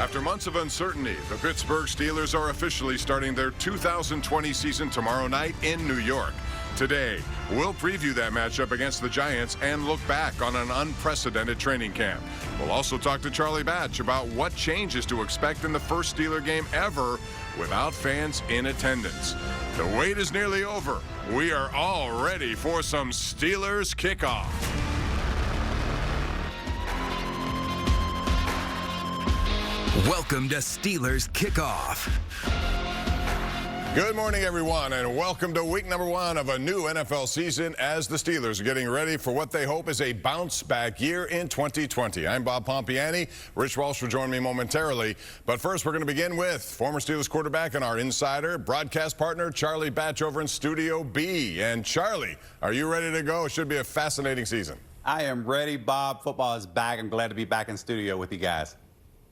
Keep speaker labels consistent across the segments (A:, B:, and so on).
A: After months of uncertainty, the Pittsburgh Steelers are officially starting their 2020 season tomorrow night in New York. Today, we'll preview that matchup against the Giants and look back on an unprecedented training camp. We'll also talk to Charlie Batch about what changes to expect in the first Steeler game ever without fans in attendance. The wait is nearly over. We are all ready for some Steelers Kickoff.
B: Welcome to Steelers Kickoff.
A: Good morning, everyone, and welcome to week number 1 of a new NFL season as the Steelers are getting ready for what they hope is a bounce-back year in 2020. I'm Bob Pompeani. Rich Walsh will join me momentarily. But first, we're going to begin with former Steelers quarterback and our insider, broadcast partner, Charlie Batch over in Studio B. And Charlie, are you ready to go? It should be a fascinating season.
C: I am ready, Bob. Football is back. I'm glad to be back in studio with you guys.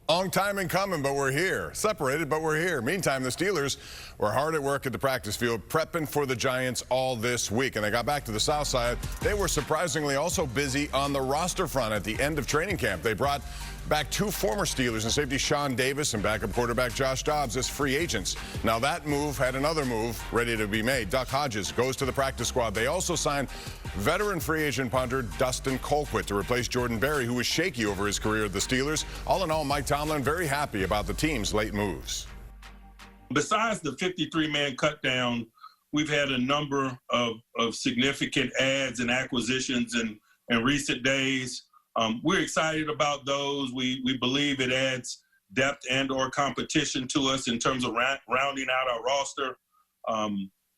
A: Long time in coming, but we're here. Separated, but we're here. Meantime, the Steelers were hard at work at the practice field, prepping for the Giants all this week. And they got back to the South Side. They were surprisingly also busy on the roster front at the end of training camp. They brought back 2 former Steelers and safety Sean Davis and backup quarterback Josh Dobbs as free agents. Now that move had another move ready to be made. Duck Hodges goes to the practice squad. They also signed veteran free agent punter Dustin Colquitt to replace Jordan Berry, who was shaky over his career at the Steelers. All in all, Mike Tomlin very happy about the team's late moves.
D: Besides the 53-man cutdown, we've had a number of significant adds and acquisitions in recent days. We're excited about those. We believe it adds depth and or competition to us in terms of rounding out our roster.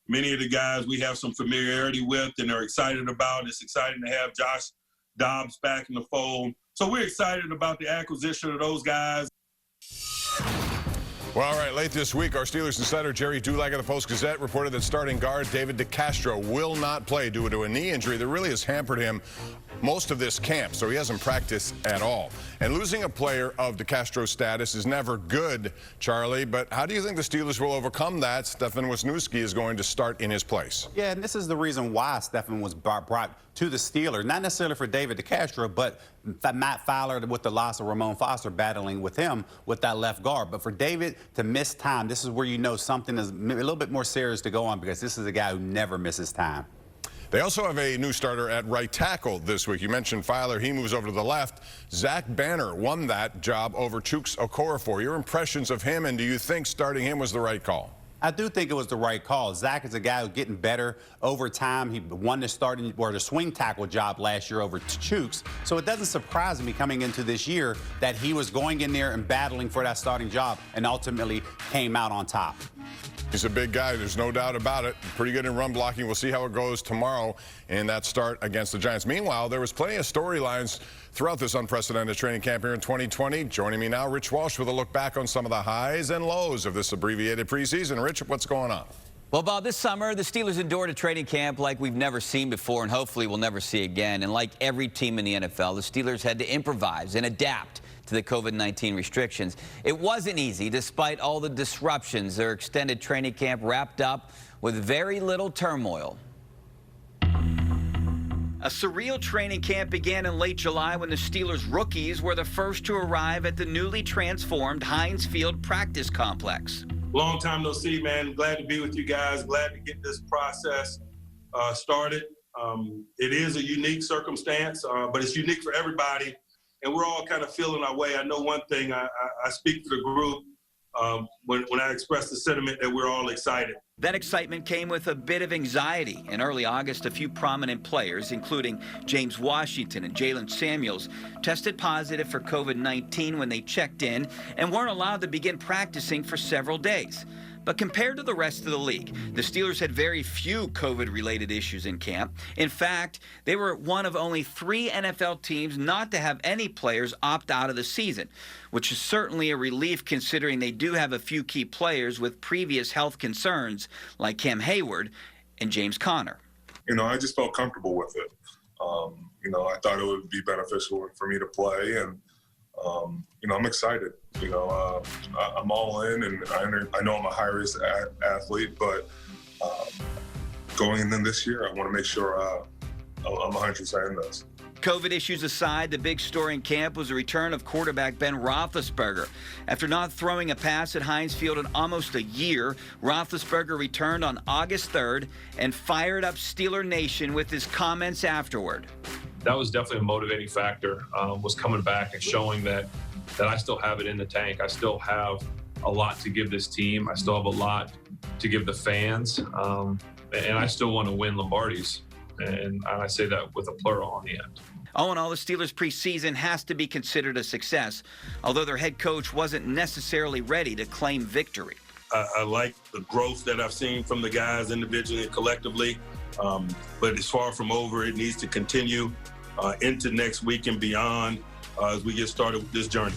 D: Many of the guys we have some familiarity with and are excited about. It's exciting to have Josh Dobbs back in the fold. So we're excited about the acquisition of those guys.
A: Well, all right, late this week, our Steelers insider Jerry Dulac of the Post-Gazette reported that starting guard David DeCastro will not play due to a knee injury that really has hampered him most of this camp, so he hasn't practiced at all. And losing a player of DeCastro's status is never good, Charlie, but how do you think the Steelers will overcome that? Stefen Wisniewski is going to start in his place.
C: Yeah, and this is the reason why Stefen was brought to the Steelers, not necessarily for David DeCastro, but Matt Fowler with the loss of Ramon Foster battling with him with that left guard. But for David to miss time, this is where you know something is a little bit more serious to go on, because this is a guy who never misses time.
A: They also have a new starter at right tackle this week. You mentioned Fowler. He moves over to the left. Zach Banner won that job over Chuks Okorafor. Your impressions of him, and do you think starting him was the right call?
C: I do think it was the right call. Zach is a guy who's getting better over time. He won the starting or the swing tackle job last year over Chuks. So it doesn't surprise me coming into this year that he was going in there and battling for that starting job and ultimately came out on top.
A: He's a big guy. There's no doubt about it. Pretty good in run blocking. We'll see how it goes tomorrow in that start against the Giants. Meanwhile, there was plenty of storylines throughout this unprecedented training camp here in 2020. Joining me now, Rich Walsh, with a look back on some of the highs and lows of this abbreviated preseason. Rich, what's going on?
E: Well, Bob, this summer, the Steelers endured a training camp like we've never seen before and hopefully we'll never see again. And like every team in the NFL, the Steelers had to improvise and adapt to the COVID-19 restrictions. It wasn't easy despite all the disruptions. Their extended training camp wrapped up with very little turmoil. A surreal training camp began in late July when the Steelers rookies were the first to arrive at the newly transformed Heinz Field practice complex.
D: Long time no see, man. Glad to be with you guys. Glad to get this process started. It is a unique circumstance, but it's unique for everybody. And we're all kind of feeling our way. I know one thing, I speak to the group when I express the sentiment that we're all excited.
E: That excitement came with a bit of anxiety. In early August, a few prominent players, including James Washington and Jalen Samuels, tested positive for COVID-19 when they checked in and weren't allowed to begin practicing for several days. But compared to the rest of the league, the Steelers had very few COVID-related issues in camp. In fact, they were one of only 3 NFL teams not to have any players opt out of the season, which is certainly a relief considering they do have a few key players with previous health concerns like Cam Hayward and James Conner.
F: You know, I just felt comfortable with it. You know, I thought it would be beneficial for me to play, and you know, I'm excited. You know, I'm all in, and I know I'm a high-risk athlete, but going in this year, I want to make sure I'm 100% in this.
E: COVID issues aside, the big story in camp was the return of quarterback Ben Roethlisberger. After not throwing a pass at Heinz Field in almost a year, Roethlisberger returned on August 3rd and fired up Steeler Nation with his comments afterward.
G: That was definitely a motivating factor, was coming back and showing that I still have it in the tank. I still have a lot to give this team. I still have a lot to give the fans, and I still want to win Lombardis. And I say that with a plural on the end.
E: All in all, the Steelers' preseason has to be considered a success, although their head coach wasn't necessarily ready to claim victory.
D: I like the growth that I've seen from the guys individually and collectively, but it's far from over. It needs to continue into next week and beyond as we get started with this journey.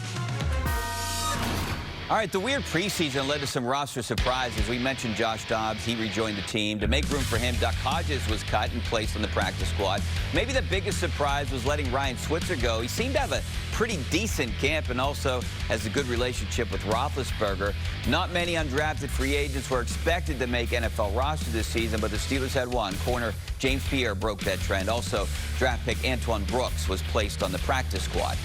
E: All right, the weird preseason led to some roster surprises. We mentioned Josh Dobbs. He rejoined the team. To make room for him, Duck Hodges was cut and placed on the practice squad. Maybe the biggest surprise was letting Ryan Switzer go. He seemed to have a pretty decent camp and also has a good relationship with Roethlisberger. Not many undrafted free agents were expected to make NFL roster this season, but the Steelers had one. Corner James Pierre broke that trend. Also, draft pick Antoine Brooks was placed on the practice squad.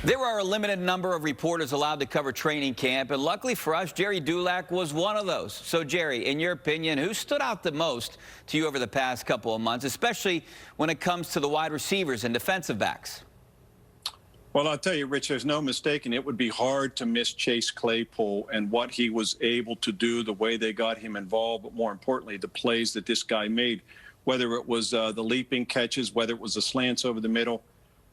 E: There are a limited number of reporters allowed to cover training camp, and luckily for us, Jerry Dulac was one of those. So, Jerry, in your opinion, who stood out the most to you over the past couple of months, especially when it comes to the wide receivers and defensive backs?
H: Well, I'll tell you, Rich, there's no mistaking it would be hard to miss Chase Claypool and what he was able to do, the way they got him involved, but more importantly, the plays that this guy made, whether it was the leaping catches, whether it was the slants over the middle.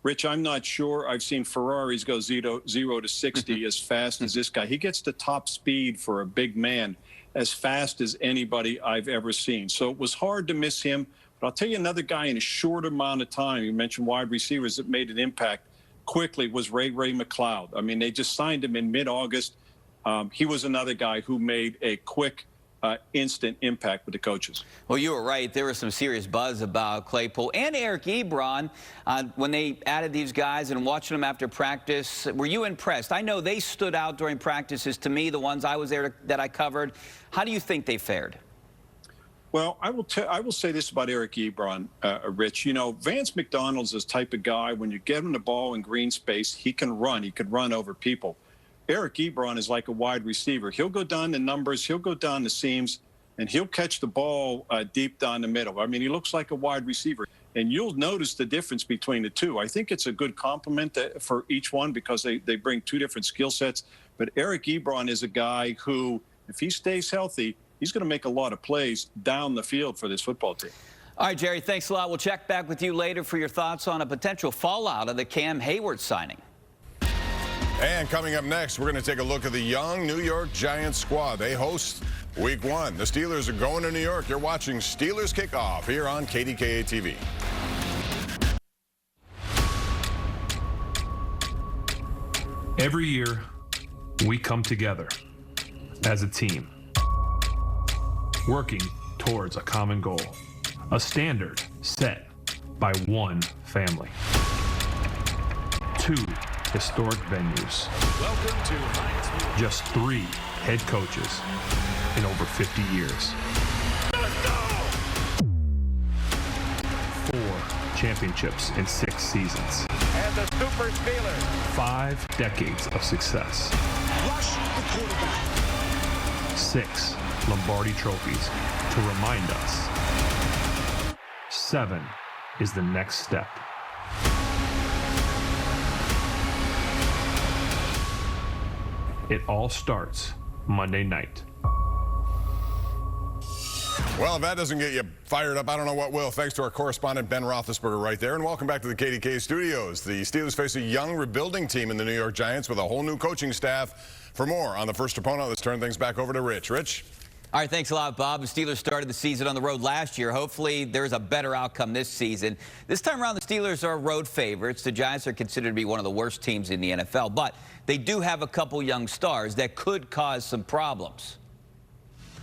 H: Rich, I'm not sure. I've seen Ferraris go 0 to 60 as fast as this guy. He gets the top speed for a big man as fast as anybody I've ever seen. So it was hard to miss him. But I'll tell you another guy in a short amount of time, you mentioned wide receivers that made an impact quickly, was Ray McLeod. I mean, they just signed him in mid-August. He was another guy who made a quick instant impact with the coaches.
E: Well, you were right. There was some serious buzz about Claypool and Eric Ebron when they added these guys and watching them after practice. Were you impressed? I know they stood out during practices to me, the ones I was there that I covered. How do you think they fared?
H: Well, I will say this about Eric Ebron, Rich. You know, Vance McDonald's this type of guy, when you get him the ball in green space, he can run. He could run over people. Eric Ebron is like a wide receiver. He'll go down the numbers, he'll go down the seams, and he'll catch the ball deep down the middle. I mean, he looks like a wide receiver. And you'll notice the difference between the two. I think it's a good compliment for each one because they bring two different skill sets. But Eric Ebron is a guy who, if he stays healthy, he's going to make a lot of plays down the field for this football team.
E: All right, Jerry, thanks a lot. We'll check back with you later for your thoughts on a potential fallout of the Cam Hayward signing.
A: And coming up next, we're going to take a look at the young New York Giants squad. They host Week 1. The Steelers are going to New York. You're watching Steelers Kickoff here on KDKA TV.
G: Every year, we come together as a team, working towards a common goal, a standard set by one family. 2 historic venues. Welcome to Heinz. Just 3 head coaches in over 50 years. Let's go! 4 championships in 6 seasons.
I: And the Super Steelers.
G: 5 decades of success.
I: Rush the quarterback.
G: 6 Lombardi trophies to remind us. 7 is the next step. It all starts Monday night.
A: Well, if that doesn't get you fired up, I don't know what will. Thanks to our correspondent, Ben Roethlisberger, right there. And welcome back to the KDKA studios. The Steelers face a young, rebuilding team in the New York Giants with a whole new coaching staff. For more on the first opponent, let's turn things back over to Rich. Rich?
E: All right, thanks a lot, Bob. The Steelers started the season on the road last year. Hopefully, there's a better outcome this season. This time around, the Steelers are road favorites. The Giants are considered to be one of the worst teams in the NFL, but they do have a couple young stars that could cause some problems.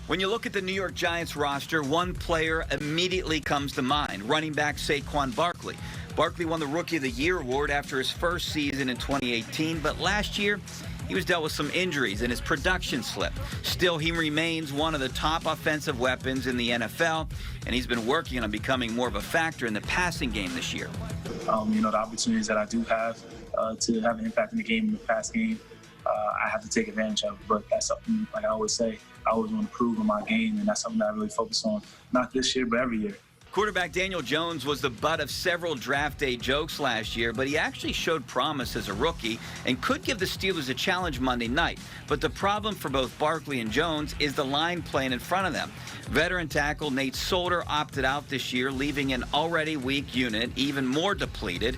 E: When you look at the New York Giants roster, one player immediately comes to mind, running back Saquon Barkley. Barkley won the Rookie of the Year award after his first season in 2018, but last year, he was dealt with some injuries and his production slipped. Still, he remains one of the top offensive weapons in the NFL, and he's been working on becoming more of a factor in the passing game this year.
J: You know, the opportunities that I do have to have an impact in the game, in the pass game, I have to take advantage of. But that's something, like I always say, I always want to improve on my game, and that's something that I really focus on, not this year, but every year.
E: Quarterback Daniel Jones was the butt of several draft day jokes last year, but he actually showed promise as a rookie and could give the Steelers a challenge Monday night. But the problem for both Barkley and Jones is the line playing in front of them. Veteran tackle Nate Solder opted out this year, leaving an already weak unit even more depleted.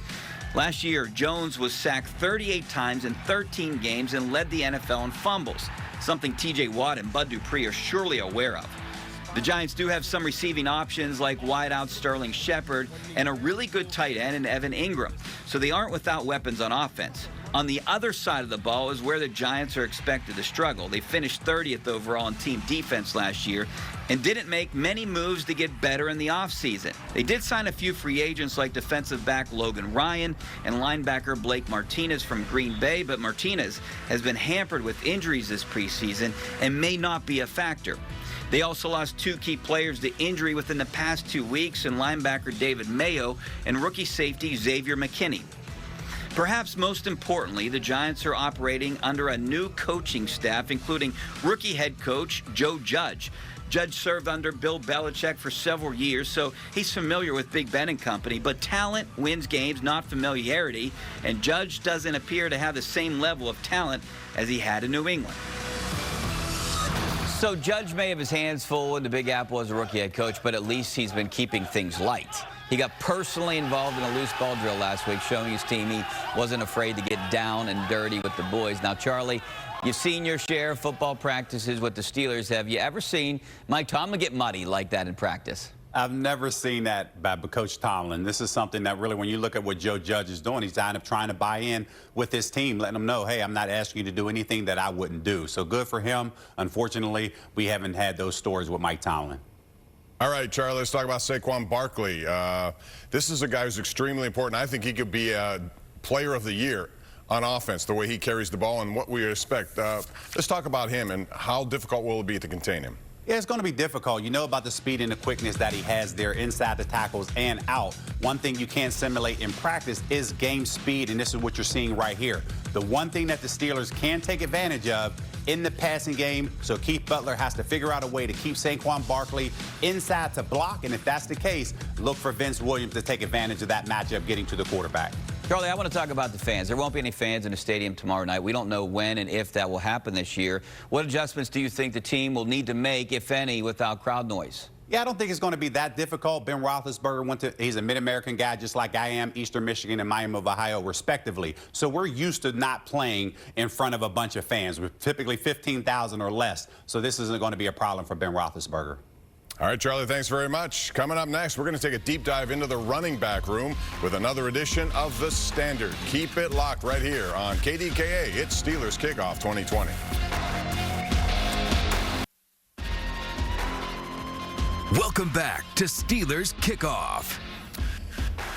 E: Last year, Jones was sacked 38 times in 13 games and led the NFL in fumbles, something T.J. Watt and Bud Dupree are surely aware of. The Giants do have some receiving options like wideout Sterling Shepard and a really good tight end in Evan Ingram, so they aren't without weapons on offense. On the other side of the ball is where the Giants are expected to struggle. They finished 30th overall in team defense last year and didn't make many moves to get better in the offseason. They did sign a few free agents like defensive back Logan Ryan and linebacker Blake Martinez from Green Bay, but Martinez has been hampered with injuries this preseason and may not be a factor. They also lost two key players to injury within the past 2 weeks in linebacker David Mayo and rookie safety Xavier McKinney. Perhaps most importantly, the Giants are operating under a new coaching staff, including rookie head coach Joe Judge. Judge served under Bill Belichick for several years, so he's familiar with Big Ben and company, but talent wins games, not familiarity, and Judge doesn't appear to have the same level of talent as he had in New England. So Judge may have his hands full in the Big Apple as a rookie head coach, but at least he's been keeping things light. He got personally involved in a loose ball drill last week, showing his team he wasn't afraid to get down and dirty with the boys. Now, Charlie, you've seen your share of football practices with the Steelers. Have you ever seen Mike Tomlin get muddy like that in practice?
C: I've never seen that by Coach Tomlin. This is something that really, when you look at what Joe Judge is doing, he's kind of trying to buy in with his team, letting them know, hey, I'm not asking you to do anything that I wouldn't do. So good for him. Unfortunately, we haven't had those stories with Mike Tomlin.
A: All right, Charlie, let's talk about Saquon Barkley. This is a guy who's extremely important. I think he could be a player of the year on offense, the way he carries the ball and what we expect. Let's talk about him and how difficult will it be to contain him.
C: Yeah, it's going to be difficult. You know about the speed and the quickness that he has there inside the tackles and out. One thing you can't simulate in practice is game speed, and this is what you're seeing right here. The one thing that the Steelers can take advantage of in the passing game, so Keith Butler has to figure out a way to keep Saquon Barkley inside to block, and if that's the case, look for Vince Williams to take advantage of that matchup getting to the quarterback.
E: Charlie, I want to talk about the fans. There won't be any fans in the stadium tomorrow night. We don't know when and if that will happen this year. What adjustments do you think the team will need to make, if any, without crowd noise?
C: Yeah, I don't think it's going to be that difficult. Ben Roethlisberger he's a Mid-American guy just like I am, Eastern Michigan and Miami of Ohio, respectively. So we're used to not playing in front of a bunch of fans. We're typically 15,000 or less. So this isn't going to be a problem for Ben Roethlisberger.
A: All right, Charlie, thanks very much. Coming up next, we're going to take a deep dive into the running back room with another edition of The Standard. Keep it locked right here on KDKA. It's Steelers Kickoff 2020.
B: Welcome back to Steelers Kickoff.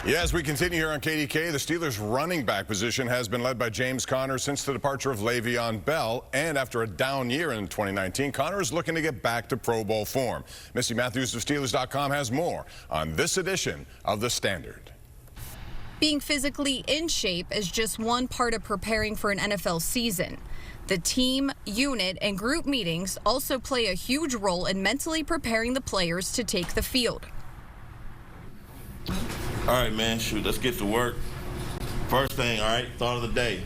A: Yeah, as we continue here on KDKA, the Steelers' running back position has been led by James Conner since the departure of Le'Veon Bell. And after a down year in 2019, Conner is looking to get back to Pro Bowl form. Missy Matthews of Steelers.com has more on this edition of The Standard.
K: Being physically in shape is just one part of preparing for an NFL season. The team, unit, and group meetings also play a huge role in mentally preparing the players to take the field.
L: All right, man, shoot, let's get to work. First thing, all right, thought of the day,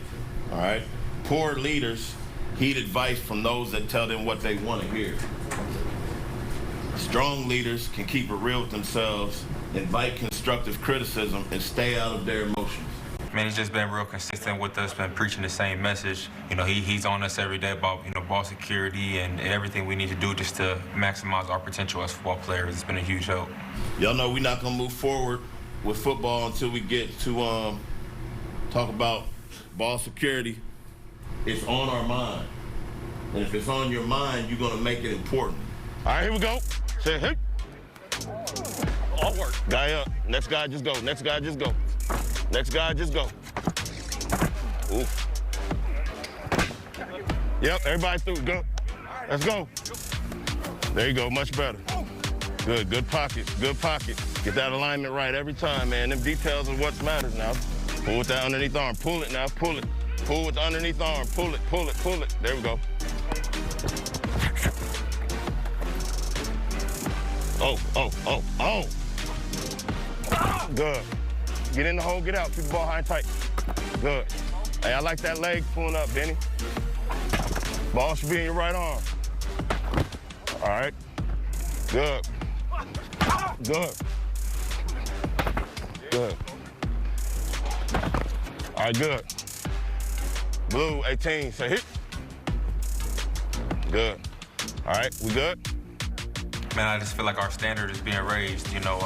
L: all right? Poor leaders heed advice from those that tell them what they want to hear. Strong leaders can keep it real with themselves, invite constructive criticism, and stay out of their emotions.
M: Man, he's just been real consistent with us, been preaching the same message. You know, he's on us every day about, ball security and everything we need to do just to maximize our potential as football players. It's been a huge help.
L: Y'all know we're not going to move forward with football until we get to talk about ball security. It's on our mind. And if it's on your mind, you're going to make it important.
N: All right, here we go. Say, hey. All work. Guy up. Next guy, just go. Next guy, just go. Next guy, just go. Ooh. Yep, everybody through. Go. Let's go. There you go, much better. Good pocket, good pocket. Get that alignment right every time, man. Them details are what matters now. Pull with that underneath arm. Pull it now, pull it. Pull with the underneath arm. Pull it, pull it, pull it. There we go. Oh. Good. Get in the hole, get out. Keep the ball high and tight. Good. Hey, I like that leg pulling up, Benny. Ball should be in your right arm. All right. Good. Good. Good. All right, good. Blue, 18, say hit. Good. All right, we good?
M: Man, I just feel like our standard is being raised. You know,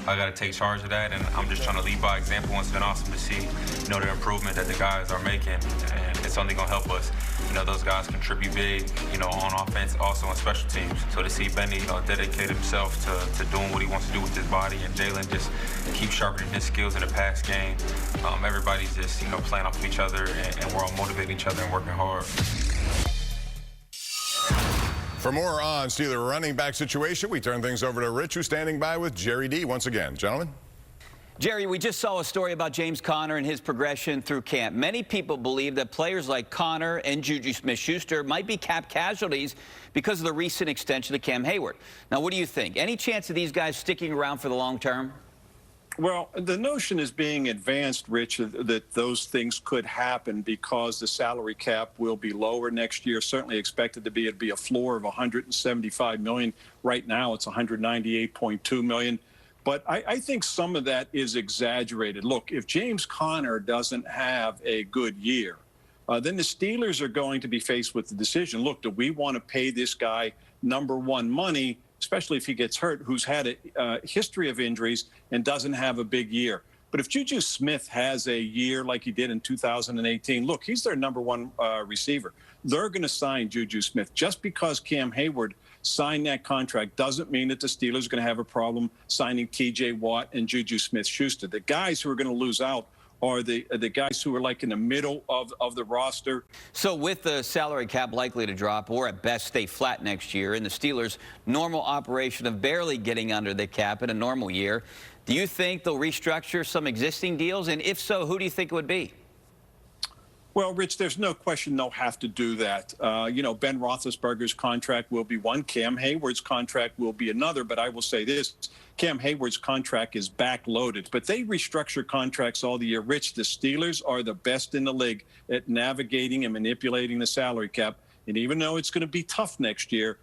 M: I got to take charge of that, and I'm just trying to lead by example. It's been awesome to see, you know, the improvement that the guys are making, and it's only going to help us. You know, those guys contribute big, you know, on offense, also on special teams. So to see Benny, you know, dedicate himself to doing what he wants to do with his body, and Jalen just keep sharpening his skills in the pass game. Everybody's just, you know, playing off of each other, and we're all motivating each other and working hard.
A: For more on Steeler running back situation, we turn things over to Rich, who's standing by with Jerry D once again. Gentlemen.
E: Jerry, we just saw a story about James Conner and his progression through camp. Many people believe that players like Conner and Juju Smith-Schuster might be cap casualties because of the recent extension to Cam Hayward. Now, what do you think? Any chance of these guys sticking around for the long term?
H: Well, the notion is being advanced, Rich, that those things could happen because the salary cap will be lower next year. Certainly expected to be, it'd be a floor of $175 million. Right now, it's $198.2 million. But I think some of that is exaggerated. Look, if James Conner doesn't have a good year, then the Steelers are going to be faced with the decision, look, do we want to pay this guy number one money, especially if he gets hurt, who's had a history of injuries and doesn't have a big year? But if Juju Smith has a year like he did in 2018, look, he's their number one receiver. They're going to sign Juju Smith. Just because Cam Hayward signed that contract doesn't mean that the Steelers are going to have a problem signing T.J. Watt and Juju Smith-Schuster. The guys who are going to lose out are the guys who are like in the middle of the roster.
E: So with the salary cap likely to drop or at best stay flat next year, and the Steelers' normal operation of barely getting under the cap in a normal year, do you think they'll restructure some existing deals? And if so, who do you think it would be?
H: Well, Rich, there's no question they'll have to do that. You know, Ben Roethlisberger's contract will be one. Cam Hayward's contract will be another. But I will say this, Cam Hayward's contract is backloaded. But they restructure contracts all the year. Rich, the Steelers are the best in the league at navigating and manipulating the salary cap. And even though it's going to be tough next year,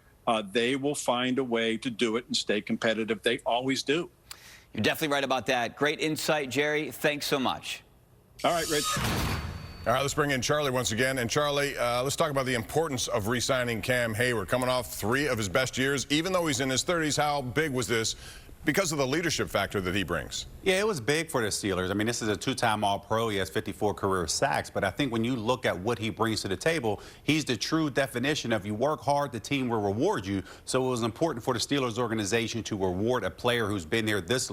H: they will find a way to do it and stay competitive. They always do.
E: You're definitely right about that. Great insight, Jerry. Thanks so much.
H: All right, Rich.
A: All right, let's bring in Charlie once again. And Charlie, let's talk about the importance of re-signing Cam Hayward. Coming off 3 of his best years, even though he's in his 30s, how big was this because of the leadership factor that he brings?
C: Yeah, it was big for the Steelers. I mean, this is a 2-time All-Pro. He has 54 career sacks. But I think when you look at what he brings to the table, he's the true definition of you work hard, the team will reward you. So it was important for the Steelers organization to reward a player who's been there this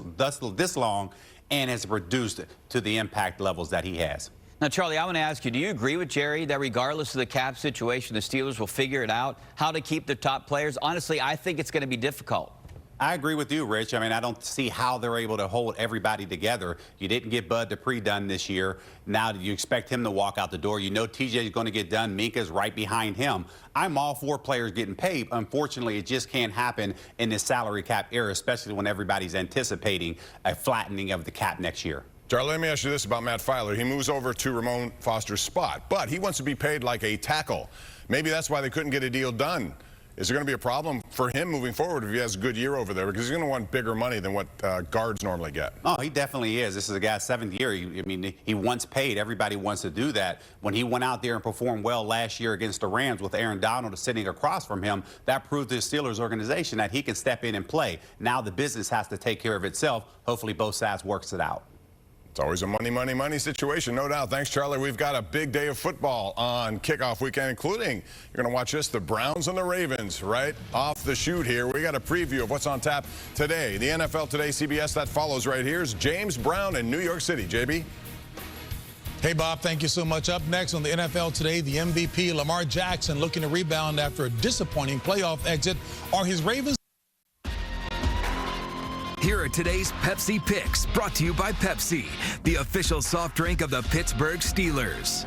C: long and has produced to the impact levels that he has.
E: Now, Charlie, I want to ask you, do you agree with Jerry that regardless of the cap situation, the Steelers will figure it out, how to keep their top players? Honestly, I think it's going to be difficult.
C: I agree with you, Rich. I mean, I don't see how they're able to hold everybody together. You didn't get Bud Dupree done this year. Now you expect him to walk out the door. You know TJ is going to get done. Minka's right behind him. I'm all for players getting paid. Unfortunately, it just can't happen in this salary cap era, especially when everybody's anticipating a flattening of the cap next year.
A: Charlie, let me ask you this about Matt Filer. He moves over to Ramon Foster's spot, but he wants to be paid like a tackle. Maybe that's why they couldn't get a deal done. Is there going to be a problem for him moving forward if he has a good year over there? Because he's going to want bigger money than what guards normally get.
C: Oh, he definitely is. This is a guy's 7th year. I mean, he wants paid. Everybody wants to do that. When he went out there and performed well last year against the Rams with Aaron Donald sitting across from him, that proved to the Steelers organization that he can step in and play. Now the business has to take care of itself. Hopefully both sides works it out.
A: It's always a money situation, no doubt. Thanks, Charlie. We've got a big day of football on kickoff weekend, including, you're going to watch this, the Browns and the Ravens right off the shoot here. We got a preview of what's on tap today. The NFL Today CBS that follows right here is James Brown in New York City. JB?
O: Hey, Bob, thank you so much. Up next on the NFL Today, the MVP, Lamar Jackson, looking to rebound after a disappointing playoff exit. Are his Ravens?
B: Here are today's Pepsi Picks, brought to you by Pepsi, the official soft drink of the Pittsburgh Steelers.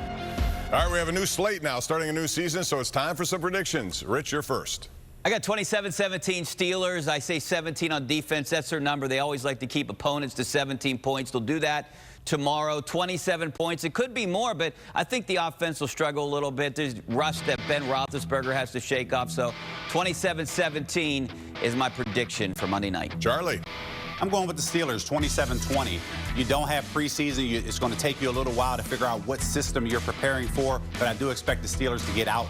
A: All right, we have a new slate now, starting a new season, so it's time for some predictions. Rich, you're first.
E: I got 27-17 Steelers. I say 17 on defense. That's their number. They always like to keep opponents to 17 points. They'll do that tomorrow. 27 points. It could be more, but I think the offense will struggle a little bit. There's rust that Ben Roethlisberger has to shake off. So 27-17 is my prediction for Monday night.
A: Charlie.
C: I'm going with the Steelers, 27-20. You don't have preseason. It's going to take you a little while to figure out what system you're preparing for, but I do expect the Steelers to get out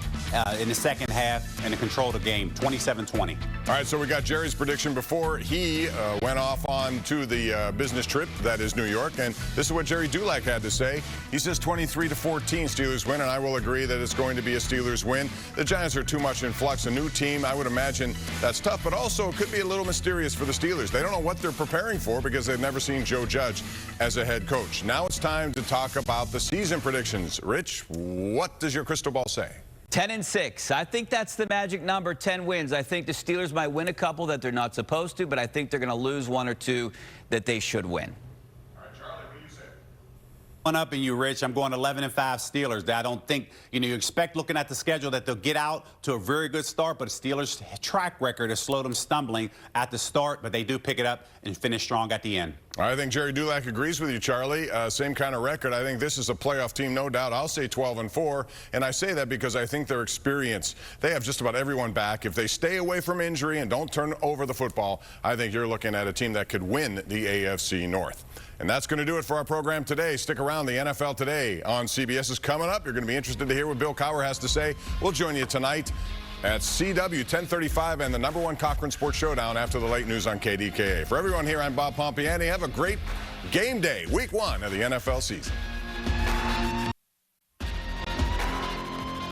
C: in the second half and to control the game, 27-20.
A: All right, so we got Jerry's prediction before he went off on to the business trip that is New York, and this is what Jerry Dulac had to say. He says 23-14 Steelers win, and I will agree that it's going to be a Steelers win. The Giants are too much in flux. A new team, I would imagine that's tough, but also it could be a little mysterious for the Steelers. They don't know what they're preparing for because they've never seen Joe Judge as a head coach. Now it's time to talk about the season predictions. Rich, what does your crystal ball say?
E: 10-6. I think that's the magic number, 10 wins. I think the Steelers might win a couple that they're not supposed to, but I think they're going to lose one or two that they should win.
A: All right, Charlie, what do you say?
C: One up in you, Rich. I'm going 11-5 Steelers. I don't think, you expect looking at the schedule that they'll get out to a very good start, but the Steelers' track record has slowed them stumbling at the start, but they do pick it up and finish strong at the end.
A: I think Jerry Dulac agrees with you, Charlie. Same kind of record. I think this is a playoff team, no doubt. I'll say 12-4, and I say that because I think their experience, they have just about everyone back. If they stay away from injury and don't turn over the football, I think you're looking at a team that could win the AFC North. And that's going to do it for our program today. Stick around. The NFL Today on CBS is coming up. You're going to be interested to hear what Bill Cowher has to say. We'll join you tonight at CW 1035 and the #1 Cochran Sports Showdown after the late news on KDKA. For everyone here, I'm Bob Pompeani. Have a great game day, week 1 of the NFL season.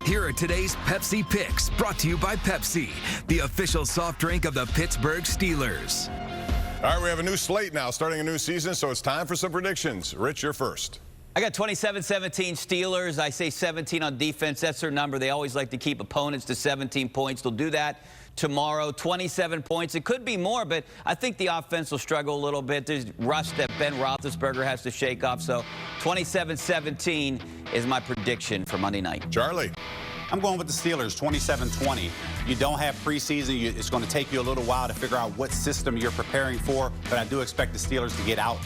B: Here are today's Pepsi Picks, brought to you by Pepsi, the official soft drink of the Pittsburgh Steelers.
A: All right, we have a new slate now, starting a new season, so it's time for some predictions. Rich, you're first.
E: I got 27-17 Steelers. I say 17 on defense. That's their number. They always like to keep opponents to 17 points. They'll do that tomorrow. 27 points. It could be more, but I think the offense will struggle a little bit. There's rust that Ben Roethlisberger has to shake off. So 27-17 is my prediction for Monday night.
A: Charlie.
C: I'm going with the Steelers, 27-20. You don't have preseason. It's going to take you a little while to figure out what system you're preparing for, but I do expect the Steelers to get out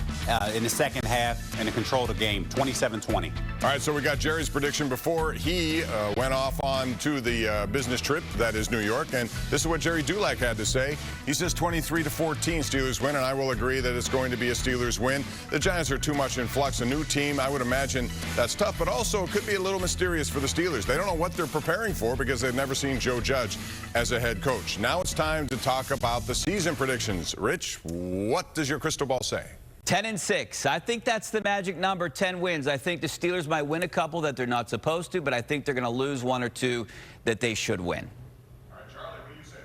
C: in the second half and to control the game, 27-20.
A: All right, so we got Jerry's prediction before he went off on to the business trip that is New York, and this is what Jerry Dulac had to say. He says 23-14 Steelers win, and I will agree that it's going to be a Steelers win. The Giants are too much in flux. A new team, I would imagine that's tough, but also it could be a little mysterious for the Steelers. They don't know what they're preparing for because they've never seen Joe Judge as a head coach. Now it's time to talk about the season predictions. Rich, what does your crystal ball say?
E: 10-6. I think that's the magic number, 10 wins. I think the Steelers might win a couple that they're not supposed to, but I think they're going to lose one or two that they should win.
A: All right, Charlie, what do you say?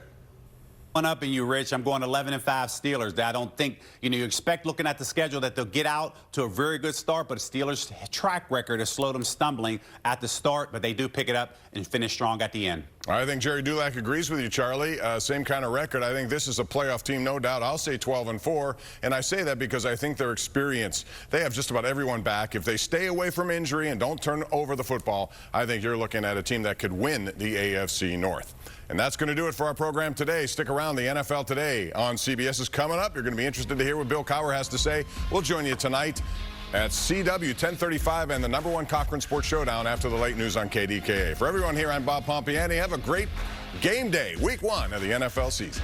C: One up in you, Rich. I'm going 11-5 Steelers. I don't think, you expect looking at the schedule that they'll get out to a very good start, but the Steelers' track record has slowed them stumbling at the start, but they do pick it up and finish strong at the end.
A: I think Jerry Dulac agrees with you, Charlie. Same kind of record. I think this is a playoff team, no doubt. I'll say 12-4, and I say that because I think their experience, they have just about everyone back. If they stay away from injury and don't turn over the football, I think you're looking at a team that could win the AFC North. And that's going to do it for our program today. Stick around. The NFL Today on CBS is coming up. You're going to be interested to hear what Bill Cowher has to say. We'll join you tonight at CW 1035 and the #1 Cochran Sports Showdown after the late news on KDKA. For everyone here, I'm Bob Pompeani. Have a great game day, week 1 of the NFL season.